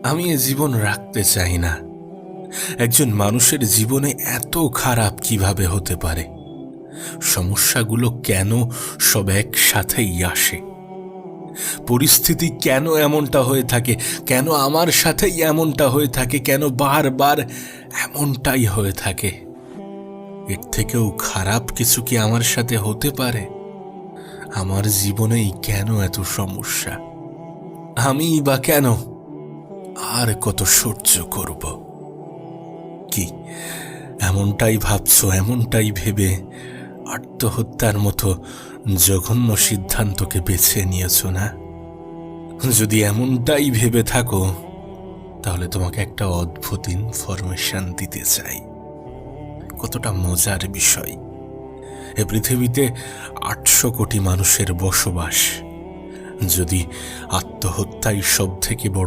আমি এ জীবন রাখতে চাই না। একজন মানুষের জীবনে এত খারাপ কিভাবে হতে পারে? সমস্যাগুলো কেন সব একসাথেই আসে? পরিস্থিতি কেন এমনটা হয়ে থাকে? কেন আমার সাথেই এমনটা হয়ে থাকে? কেন বারবার এমনটাই হয়ে থাকে? এর থেকেও খারাপ কিছু কি আমার সাথে হতে পারে? আমার জীবনেই কেন এত সমস্যা? আমি বা কেন? আর কত সহ্য করব? কি এমনটাই ভাবছো? এমনটাই ভেবে আত্মহত্যার মতো জঘন্য সিদ্ধান্তকে বেছে নিয়েছ না? যদি এমনটাই ভেবে থাকো, তাহলে তোমাকে একটা অদ্ভুত ইনফরমেশন দিতে চাই। কতটা মজার বিষয়! এ পৃথিবীতে 800 কোটি মানুষের বসবাস। যদি আত্মহত্যাই সব থেকে বড়